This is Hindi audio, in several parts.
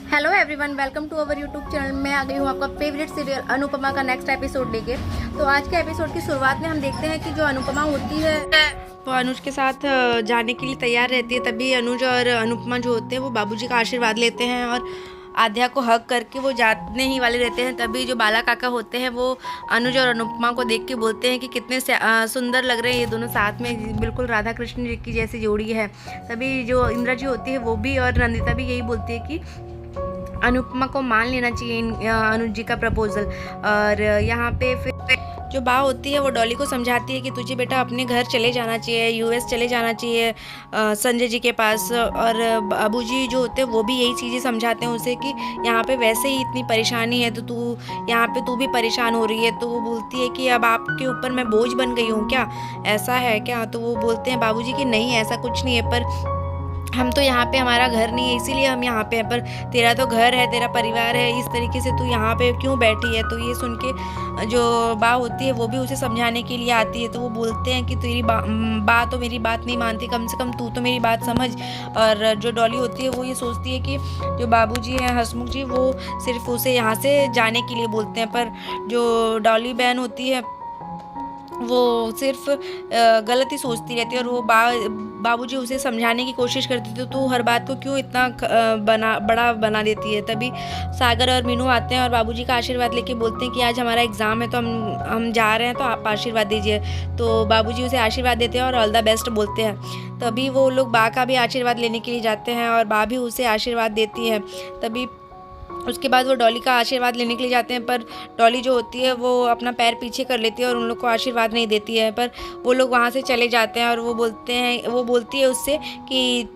Hello everyone, welcome to our YouTube channel. मैं आ गई हूँ आपका फेवरेट सीरियल अनुपमा का नेक्स्ट एपिसोड लेके। तो आज के एपिसोड की शुरुआत में हम देखते हैं कि जो अनुपमा होती है वो अनुज के साथ जाने के लिए तैयार रहती है। तभी अनुज और अनुपमा जो होते हैं वो बाबूजी का आशीर्वाद लेते हैं और आध्या को हक करके वो जाने ही वाले रहते हैं। तभी जो बाला काका होते हैं वो अनुज और अनुपमा को देख के बोलते हैं कि कितने सुंदर लग रहे हैं ये दोनों साथ में, बिल्कुल राधा कृष्ण जी की जैसी जोड़ी है। तभी जो इंद्रा जी होती है वो भी और नंदिता भी यही बोलती है कि अनुपमा को मान लेना चाहिए अनुज जी का प्रपोजल। और यहाँ पे फिर जो बा होती है वो डॉली को समझाती है कि तुझे बेटा अपने घर चले जाना चाहिए, यूएस चले जाना चाहिए संजय जी के पास। और बाबूजी जो होते हैं वो भी यही चीज़ें समझाते हैं उसे कि यहाँ पे वैसे ही इतनी परेशानी है तो तू यहाँ पे तू भी परेशान हो रही है। तो वो बोलती है कि अब आपके ऊपर मैं बोझ बन गई हूँ क्या, ऐसा है क्या? तो वो बोलते हैं बाबूजी कि नहीं ऐसा कुछ नहीं है, पर हम तो यहाँ पे हमारा घर नहीं है इसीलिए हम यहाँ पे हैं, पर तेरा तो घर है, तेरा परिवार है, इस तरीके से तू यहाँ पे क्यों बैठी है? तो ये सुन के जो बा होती है वो भी उसे समझाने के लिए आती है। तो वो बोलते हैं कि तेरी बा तो मेरी बात नहीं मानती, कम से कम तू तो मेरी बात समझ। और जो डॉली होती है वो ये सोचती है कि जो बाबूजी हैं हसमुख जी वो सिर्फ उसे यहाँ से जाने के लिए बोलते हैं, पर जो डॉली बहन होती है वो सिर्फ गलत ही सोचती रहती है। और वो बाबूजी उसे समझाने की कोशिश करती थी तो हर बात को क्यों इतना बड़ा बना देती है। तभी सागर और मीनू आते हैं और बाबूजी का आशीर्वाद लेके बोलते हैं कि आज हमारा एग्ज़ाम है तो हम जा रहे हैं, तो आप आशीर्वाद दीजिए। तो बाबूजी उसे आशीर्वाद देते हैं और ऑल द बेस्ट बोलते हैं। तभी वो लोग बा का भी आशीर्वाद लेने के लिए जाते हैं और बा भी उसे आशीर्वाद देती है। तभी उसके बाद वो डॉली का आशीर्वाद लेने के लिए जाते हैं, पर डॉली जो होती है वो अपना पैर पीछे कर लेती है और उन लोग को आशीर्वाद नहीं देती है। पर वो लोग वहाँ से चले जाते हैं और वो बोलती है उससे कि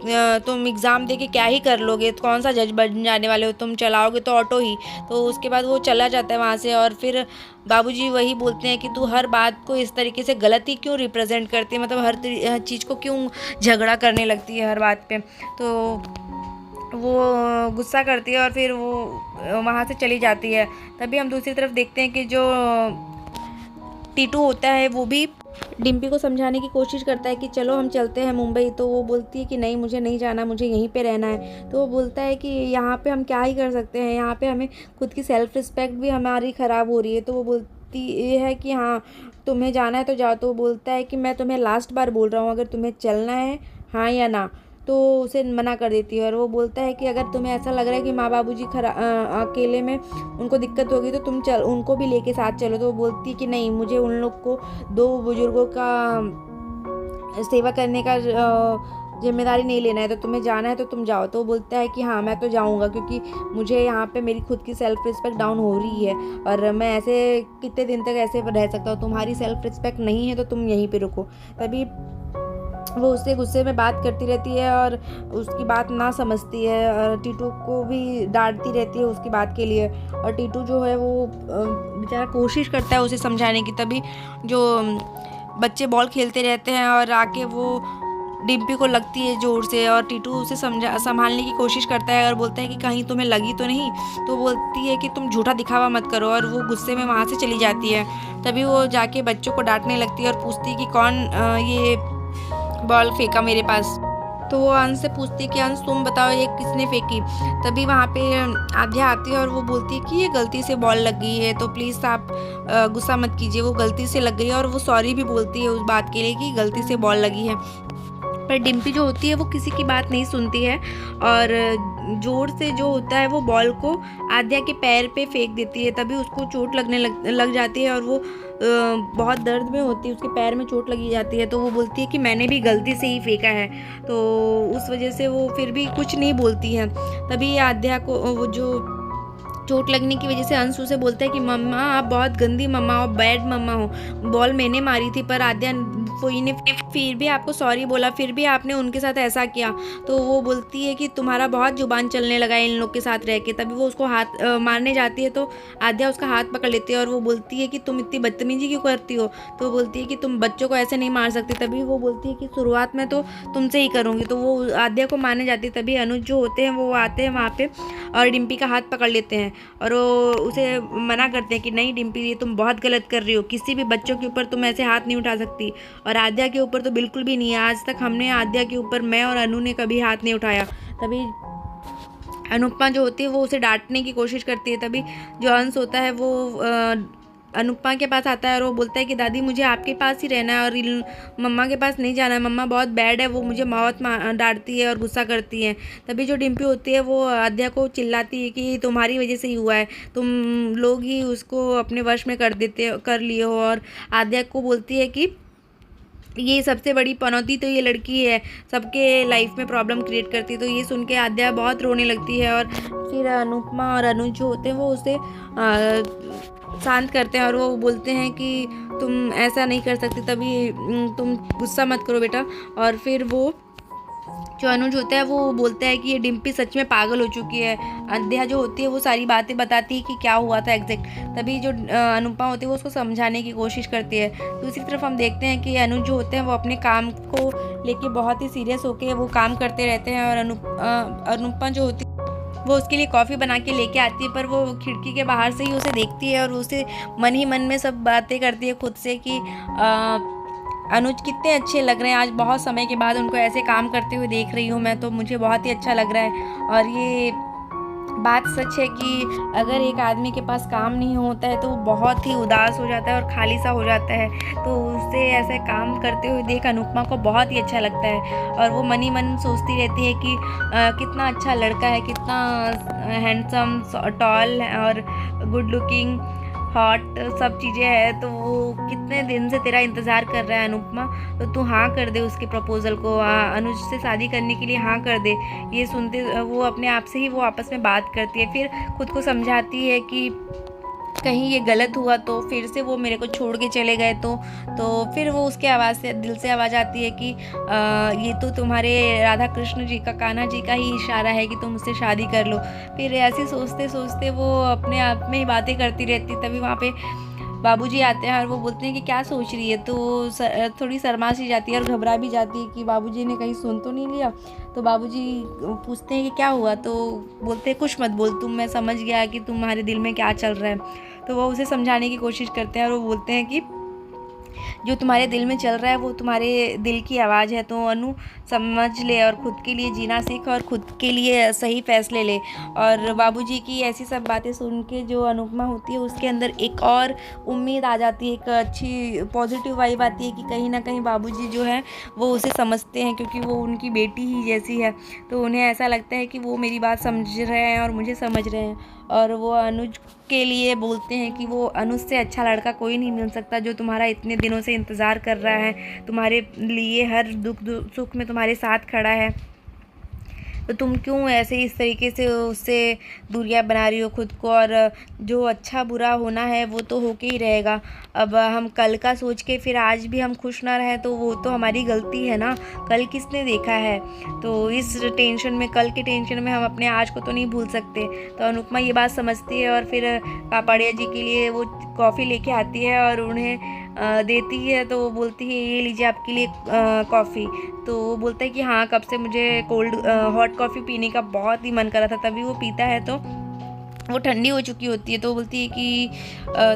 तुम एग्ज़ाम दे के क्या ही कर लोगे, तो कौन सा जज बन जाने वाले हो, तुम चलाओगे तो ऑटो ही। तो उसके बाद वो चला जाता है वहाँ से और फिर बाबूजी वही बोलते हैं कि तू हर बात को इस तरीके से गलत ही क्यों रिप्रेजेंट करती है, मतलब हर चीज़ को क्यों झगड़ा करने लगती है हर बात पे। तो वो गुस्सा करती है और फिर वो वहाँ से चली जाती है। तभी हम दूसरी तरफ देखते हैं कि जो टीटू होता है वो भी डिम्पी को समझाने की कोशिश करता है कि चलो हम चलते हैं मुंबई। तो वो बोलती है कि नहीं मुझे नहीं जाना, मुझे यहीं पे रहना है। तो वो बोलता है कि यहाँ पे हम क्या ही कर सकते हैं, यहाँ पे हमें खुद की सेल्फ रिस्पेक्ट भी हमारी ख़राब हो रही है। तो वो बोलती है कि हाँ तुम्हें जाना है तो जाओ। तो वो बोलता है कि मैं तुम्हें लास्ट बार बोल रहा हूँ, अगर तुम्हें चलना है हाँ या ना। तो उसे मना कर देती है और वो बोलता है कि अगर तुम्हें ऐसा लग रहा है कि माँ बाबूजी अकेले में उनको दिक्कत होगी तो तुम उनको भी लेके साथ चलो। तो वो बोलती है कि नहीं, मुझे उन लोग को दो बुजुर्गों का सेवा करने का जिम्मेदारी नहीं लेना है, तो तुम्हें जाना है तो तुम जाओ। तो वो बोलता है कि हाँ मैं तो जाऊँगा, क्योंकि मुझे यहाँ पे मेरी खुद की सेल्फ रिस्पेक्ट डाउन हो रही है और मैं ऐसे कितने दिन तक ऐसे रह सकता हूँ। तुम्हारी सेल्फ रिस्पेक्ट नहीं है तो तुम यहीं पे रुको। तभी वो उससे गुस्से में बात करती रहती है और उसकी बात ना समझती है और टीटू को भी डांटती रहती है उसकी बात के लिए। और टीटू जो है वो बेचारा कोशिश करता है उसे समझाने की। तभी जो बच्चे बॉल खेलते रहते हैं और आके वो डिम्पी को लगती है ज़ोर से और टीटू उसे संभालने की कोशिश करता है और बोलता है कि कहीं तुम्हें लगी तो नहीं। तो बोलती है कि तुम झूठा दिखावा मत करो और वो गुस्से में वहाँ से चली जाती है। तभी वो जाके बच्चों को डांटने लगती है और पूछती है कि कौन ये बॉल फेंका मेरे पास। तो वो अंश से पूछती है कि अंश तुम बताओ ये किसने फेंकी। तभी वहाँ पे आध्या आती है और वो बोलती है कि ये गलती से बॉल लग गई है, तो प्लीज़ आप गुस्सा मत कीजिए, वो गलती से लग गई है। और वो सॉरी भी बोलती है उस बात के लिए कि गलती से बॉल लगी है। पर डिम्पी जो होती है वो किसी की बात नहीं सुनती है और जोर से जो होता है वो बॉल को आध्या के पैर पे फेंक देती है। तभी उसको चोट लगने लग जाती है और वो बहुत दर्द में होती है, उसके पैर में चोट लगी जाती है। तो वो बोलती है कि मैंने भी गलती से ही फेंका है, तो उस वजह से वो फिर भी कुछ नहीं बोलती है। तभी आध्या को वो जो चोट लगने की वजह से अंशु से बोलता है कि मम्मा आप बहुत गंदी मम्मा हो, बैड मम्मा हो, बॉल मैंने मारी थी पर आद्या कोई ने फिर भी आपको सॉरी बोला, फिर भी आपने उनके साथ ऐसा किया। तो वो बोलती है कि तुम्हारा बहुत जुबान चलने लगा है इन लोग के साथ रह के। तभी वो उसको हाथ मारने जाती है तो आद्या उसका हाथ पकड़ लेती है और वो बोलती है कि तुम इतनी बदतमीजी क्यों करती हो। तो वो बोलती है कि तुम बच्चों को ऐसे नहीं मार सकती। तभी वो बोलती है कि शुरुआत में तो तुमसे ही करूँगी। तो वो आद्या को मारने जाती है। तभी अनुज जो होते हैं वो आते हैं वहाँ पे और डिम्पी का हाथ पकड़ लेते हैं और वो उसे मना करते हैं कि नहीं डिम्पी ये तुम बहुत गलत कर रही हो, किसी भी बच्चों के ऊपर तुम ऐसे हाथ नहीं उठा सकती और आद्या के ऊपर तो बिल्कुल भी नहीं है। आज तक हमने आद्या के ऊपर मैं और अनु ने कभी हाथ नहीं उठाया। तभी अनुपमा जो होती है वो उसे डांटने की कोशिश करती है। तभी जो अंश होता है वो अनुपमा के पास आता है और वो बोलता है कि दादी मुझे आपके पास ही रहना है और मम्मा के पास नहीं जाना है, मम्मा बहुत बैड है, वो मुझे बहुत डांटती है और गुस्सा करती है। तभी जो डिम्पी होती है वो आद्या को चिल्लाती है कि तुम्हारी वजह से ही हुआ है, तुम लोग ही उसको अपने वश में कर लिए हो। और आद्या को बोलती है कि ये सबसे बड़ी पनौती तो ये लड़की है, सबके लाइफ में प्रॉब्लम क्रिएट करती है। तो ये सुन के आद्या बहुत रोने लगती है और फिर अनुपमा और अनुज जो होते हैं वो उसे शांत करते हैं और वो बोलते हैं कि तुम ऐसा नहीं कर सकती, तभी तुम गुस्सा मत करो बेटा। और फिर वो जो अनुज होता है वो बोलता है कि ये डिम्पी सच में पागल हो चुकी है। आद्या जो होती है वो सारी बातें बताती है कि क्या हुआ था एग्जैक्ट। तभी जो अनुपमा होती है वो उसको समझाने की कोशिश करती है। दूसरी तरफ हम देखते हैं कि अनुज जो होते हैं वो अपने काम को लेके बहुत ही सीरियस होकर वो काम करते रहते हैं। और अनुपमा जो होती है वो उसके लिए कॉफ़ी बना के लेके आती है, पर वो खिड़की के बाहर से ही उसे देखती है और उसे मन ही मन में सब बातें करती है खुद से कि अनुज कितने अच्छे लग रहे हैं, आज बहुत समय के बाद उनको ऐसे काम करते हुए देख रही हूँ मैं, तो मुझे बहुत ही अच्छा लग रहा है। और ये बात सच है कि अगर एक आदमी के पास काम नहीं होता है तो वो बहुत ही उदास हो जाता है और खाली सा हो जाता है। तो उसे ऐसे काम करते हुए देख अनुपमा को बहुत ही अच्छा लगता है और वो मन ही मन सोचती रहती है कि कितना अच्छा लड़का है, कितना हैंडसम, टॉल और गुड लुकिंग, हॉट, सब चीज़ें हैं। तो वो कितने दिन से तेरा इंतज़ार कर रहा है अनुपमा, तो तू हाँ कर दे उसके प्रपोज़ल को, अनुज से शादी करने के लिए हाँ कर दे। ये सुनते वो अपने आप से ही वो आपस में बात करती है, फिर खुद को समझाती है कि कहीं ये गलत हुआ तो फिर से वो मेरे को छोड़ के चले गए तो फिर वो उसके आवाज़ से दिल से आवाज़ आती है कि ये तो तुम्हारे राधा कृष्ण जी का, कान्हा जी का ही इशारा है कि तुम उससे शादी कर लो। फिर ऐसे सोचते सोचते वो अपने आप में ही बातें करती रहती। तभी वहाँ पे बाबूजी आते हैं और वो बोलते हैं कि क्या सोच रही है, तो थोड़ी शर्मा सी जाती है और घबरा भी जाती है कि बाबूजी ने कहीं सुन तो नहीं लिया। तो बाबूजी पूछते हैं कि क्या हुआ, तो बोलते हैं कुछ मत बोल तुम, मैं समझ गया कि तुम्हारे दिल में क्या चल रहा है। तो वो उसे समझाने की कोशिश करते हैं और वो बोलते हैं कि जो तुम्हारे दिल में चल रहा है वो तुम्हारे दिल की आवाज़ है, तो अनु समझ ले और ख़ुद के लिए जीना सीख और ख़ुद के लिए सही फैसले ले। और बाबूजी की ऐसी सब बातें सुन के जो अनुपमा होती है उसके अंदर एक और उम्मीद आ जाती है, एक अच्छी पॉजिटिव वाइब आती है कि कहीं ना कहीं बाबूजी जो है वो उसे समझते हैं, क्योंकि वो उनकी बेटी ही जैसी है। तो उन्हें ऐसा लगता है कि वो मेरी बात समझ रहे हैं और मुझे समझ रहे हैं। और वो अनुज के लिए बोलते हैं कि वो अनुज से अच्छा लड़का कोई नहीं मिल सकता, जो तुम्हारा इतने दिनों से इंतज़ार कर रहा है, तुम्हारे लिए हर दुख सुख में तुम्हारे साथ खड़ा है। तो तुम क्यों ऐसे इस तरीके से उससे दूरियां बना रही हो खुद को, और जो अच्छा बुरा होना है वो तो होके ही रहेगा। अब हम कल का सोच के फिर आज भी हम खुश ना रहें तो वो तो हमारी गलती है ना, कल किसने देखा है। तो इस टेंशन में, कल के टेंशन में हम अपने आज को तो नहीं भूल सकते। तो अनुपमा ये बात समझती है और फिर कापड़िया जी के लिए वो कॉफ़ी लेके आती है और उन्हें देती है। तो वो बोलती है ये लीजिए आपके लिए कॉफ़ी। तो वो बोलता है कि हाँ, कब से मुझे हॉट कॉफ़ी पीने का बहुत ही मन कर रहा था। तभी वो पीता है तो वो ठंडी हो चुकी होती है। तो वो बोलती है कि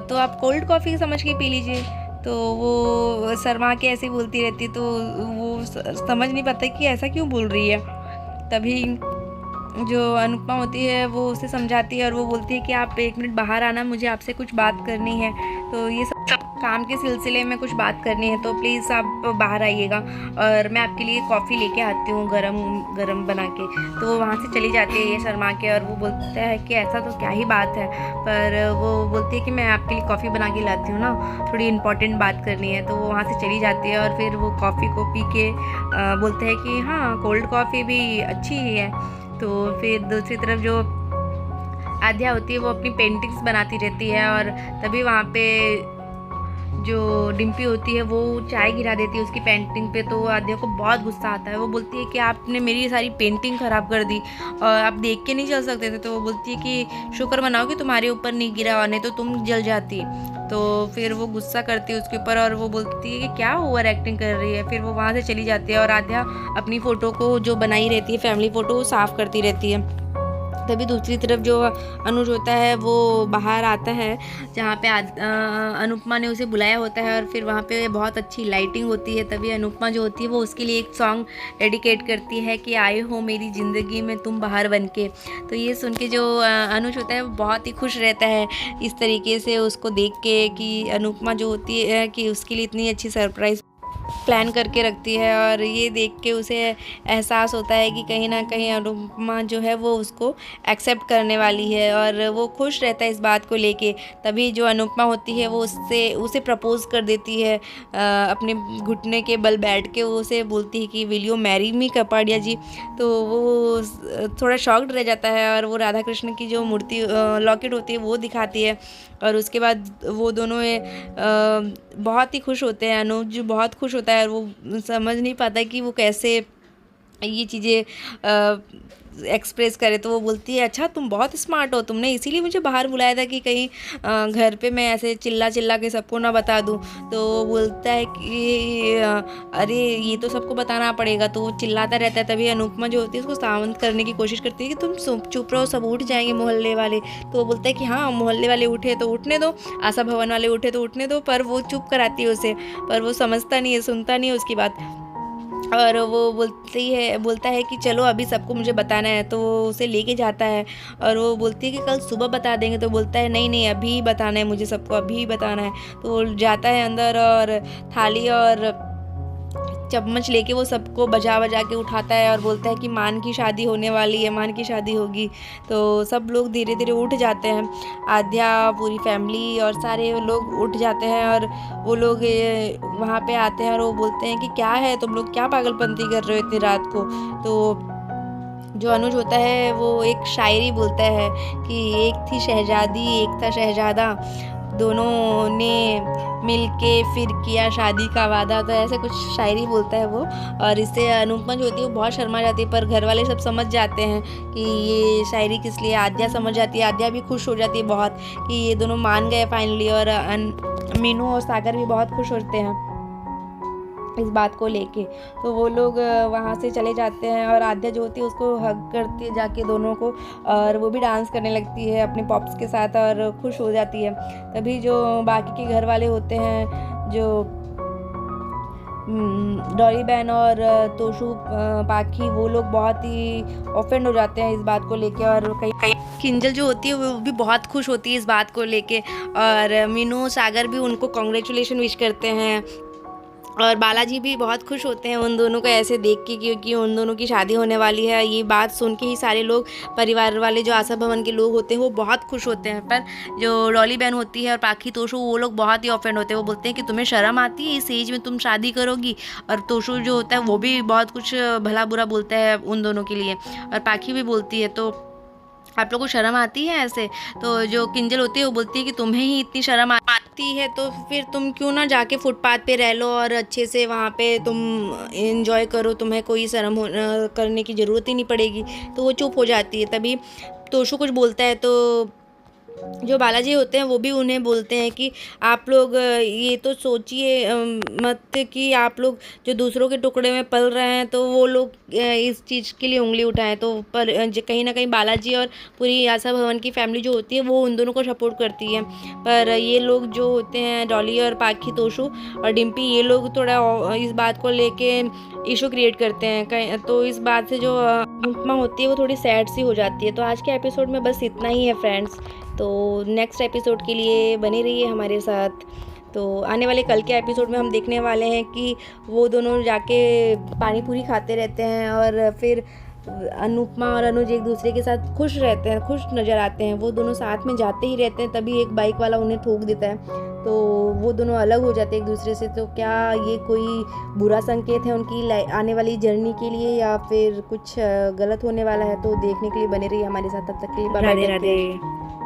तो आप कोल्ड कॉफ़ी समझ के पी लीजिए। तो वो शर्मा के ऐसे बोलती रहती है, तो वो समझ नहीं पाता कि ऐसा क्यों बोल रही है। तभी जो अनुपमा होती है वो उसे समझाती है और वो बोलती है कि आप 1 मिनट बाहर आना, मुझे आपसे कुछ बात करनी है। तो ये सब काम के सिलसिले में कुछ बात करनी है, तो प्लीज़ आप बाहर आइएगा और मैं आपके लिए कॉफ़ी लेके आती हूँ गरम गरम बना के। तो वो वहाँ से चली जाती है ये शर्मा के, और वो बोलता है कि ऐसा तो क्या ही बात है, पर वो बोलती है कि मैं आपके लिए कॉफ़ी बना के लाती हूँ ना, थोड़ी इम्पॉर्टेंट बात करनी है। तो वो वहाँ से चली जाती है और फिर वो कॉफ़ी को पी के बोलते हैं कि हाँ, कोल्ड कॉफ़ी भी अच्छी ही है। तो फिर दूसरी तरफ जो आद्या होती है वो अपनी पेंटिंग्स बनाती रहती है, और तभी वहाँ पे जो डिम्पी होती है वो चाय गिरा देती है उसकी पेंटिंग पे। तो आद्या को बहुत गुस्सा आता है, वो बोलती है कि आपने मेरी सारी पेंटिंग ख़राब कर दी और आप देख के नहीं चल सकते थे। तो वो बोलती है कि शुक्र मनाओ कि तुम्हारे ऊपर नहीं गिरा, नहीं तो तुम जल जाती। तो फिर वो गुस्सा करती है उसके ऊपर और वो बोलती है कि क्या ओवर एक्टिंग कर रही है। फिर वो वहाँ से चली जाती है और आद्या अपनी फ़ोटो को जो बनाई रहती है, फैमिली फ़ोटो, वो साफ़ करती रहती है। तभी दूसरी तरफ जो अनुज होता है वो बाहर आता है, जहाँ पे अनुपमा ने उसे बुलाया होता है, और फिर वहाँ पे बहुत अच्छी लाइटिंग होती है। तभी अनुपमा जो होती है वो उसके लिए एक सॉन्ग डेडिकेट करती है कि आए हो मेरी ज़िंदगी में तुम बाहर बन के। तो ये सुन के जो अनुज होता है वो बहुत ही खुश रहता है इस तरीके से उसको देख के कि अनुपमा जो होती है कि उसके लिए इतनी अच्छी सरप्राइज़ प्लान करके रखती है। और ये देख के उसे एहसास होता है कि कहीं ना कहीं अनुपमा जो है वो उसको एक्सेप्ट करने वाली है, और वो खुश रहता है इस बात को लेके। तभी जो अनुपमा होती है वो उसे प्रपोज़ कर देती है, अपने घुटने के बल बैठ के वो उसे बोलती है कि will you marry me Kapadia ji. तो वो थोड़ा शॉक्ड रह जाता है, और वो राधा कृष्ण की जो मूर्ति लॉकेट होती है वो दिखाती है, और उसके बाद वो दोनों बहुत ही खुश होते हैं। अनुज बहुत खुश होता है, और वो समझ नहीं पाता कि वो कैसे ये चीज़ें एक्सप्रेस करे। तो वो बोलती है अच्छा तुम बहुत स्मार्ट हो, तुमने इसीलिए मुझे बाहर बुलाया था कि कहीं घर पे मैं ऐसे चिल्ला चिल्ला के सबको ना बता दूं। तो वो बोलता है कि अरे ये तो सबको बताना पड़ेगा। तो वो चिल्लाता रहता है। तभी अनुपमा जो होती है उसको शांत करने की कोशिश करती है कि तुम चुप रहो, सब उठ जाएंगे मोहल्ले वाले। तो वो बोलता है कि हाँ मोहल्ले वाले उठे तो उठने दो, आशा भवन वाले उठे तो उठने दो। पर वो चुप कराती है उसे, पर वो समझता नहीं है, सुनता नहीं है उसकी बात। और वो बोलता है कि चलो अभी सबको मुझे बताना है। तो वो उसे लेके जाता है, और वो बोलती है कि कल सुबह बता देंगे। तो बोलता है नहीं नहीं अभी बताना है मुझे, सबको अभी बताना है। तो वो जाता है अंदर, और थाली और चम्मच लेके वो सबको बजा बजा के उठाता है, और बोलता है कि मान की शादी होने वाली है, मान की शादी होगी। तो सब लोग धीरे धीरे उठ जाते हैं, आद्या, पूरी फैमिली और सारे लोग उठ जाते हैं। और वो लोग वहाँ पे आते हैं, और वो बोलते हैं कि क्या है तुम लोग, क्या पागलपंती कर रहे हो इतनी रात को। तो जो अनुज होता है वो एक शायरी बोलता है कि एक थी शहजादी एक था शहजादा, दोनों ने मिलके फिर किया शादी का वादा। तो ऐसे कुछ शायरी बोलता है वो, और इससे अनुपमा जो होती है वो बहुत शर्मा जाती है। पर घर वाले सब समझ जाते हैं कि ये शायरी किस लिए। आद्या समझ जाती है, आद्या भी खुश हो जाती है बहुत कि ये दोनों मान गए फाइनली। और मीनू और सागर भी बहुत खुश होते हैं इस बात को लेके। तो वो लोग वहाँ से चले जाते हैं, और आद्या जो होती है उसको हग करती है जाके दोनों को, और वो भी डांस करने लगती है अपने पॉप्स के साथ और खुश हो जाती है। तभी जो बाकी के घर वाले होते हैं, जो डॉली बहन और तोशु पाखी, वो लोग बहुत ही ऑफेंड हो जाते हैं इस बात को लेके। और कहीं किंजल जो होती है वो भी बहुत खुश होती है इस बात को लेके, और मीनू सागर भी उनको कॉन्ग्रेचुलेशन विश करते हैं। और बालाजी भी बहुत खुश होते हैं उन दोनों को ऐसे देख के, क्योंकि उन दोनों की शादी होने वाली है। ये बात सुन के ही सारे लोग, परिवार वाले जो आशा भवन के लोग होते हैं वो बहुत खुश होते हैं। पर जो डॉली बहन होती है और पाखी तोशु, वो लोग बहुत ही ऑफेंड होते हैं। वो बोलते हैं कि तुम्हें शर्म आती है इस एज में तुम शादी करोगी। और तोशु जो होता है वो भी बहुत कुछ भला बुरा बोलता है उन दोनों के लिए, और पाखी भी बोलती है तो आप लोगों को शर्म आती है ऐसे। तो जो किंजल होती है वो बोलती है कि तुम्हें ही इतनी शर्म आती है तो फिर तुम क्यों ना जाके फुटपाथ पे रह लो और अच्छे से वहाँ पे तुम एंजॉय करो, तुम्हें कोई शर्म करने की ज़रूरत ही नहीं पड़ेगी। तो वो चुप हो जाती है। तभी तोशु कुछ बोलता है, तो जो बालाजी होते हैं वो भी उन्हें बोलते हैं कि आप लोग ये तो सोचिए मत कि आप लोग जो दूसरों के टुकड़े में पल रहे हैं तो वो लोग इस चीज़ के लिए उंगली उठाएं। तो पर कहीं ना कहीं बालाजी और पूरी आशा भवन की फैमिली जो होती है वो उन दोनों को सपोर्ट करती है। पर ये लोग जो होते हैं डॉली और पाखी तोशु और डिम्पी, ये लोग थोड़ा इस बात को लेके इशू क्रिएट करते हैं। तो इस बात से जो अनुपमा होती है वो थोड़ी सैड सी हो जाती है। तो आज के एपिसोड में बस इतना ही है फ्रेंड्स। तो नेक्स्ट एपिसोड के लिए बने रहिए हमारे साथ। तो आने वाले कल के एपिसोड में हम देखने वाले हैं कि वो दोनों जाके पानी पूरी खाते रहते हैं, और फिर अनुपमा और अनुज एक दूसरे के साथ खुश रहते हैं, खुश नज़र आते हैं। वो दोनों साथ में जाते ही रहते हैं, तभी एक बाइक वाला उन्हें ठोक देता है। तो वो दोनों अलग हो जाते हैं एक दूसरे से। तो क्या ये कोई बुरा संकेत है उनकी आने वाली जर्नी के लिए, या फिर कुछ गलत होने वाला है? तो देखने के लिए बने रहिए हमारे साथ। तब तक के लिए बाय बाय।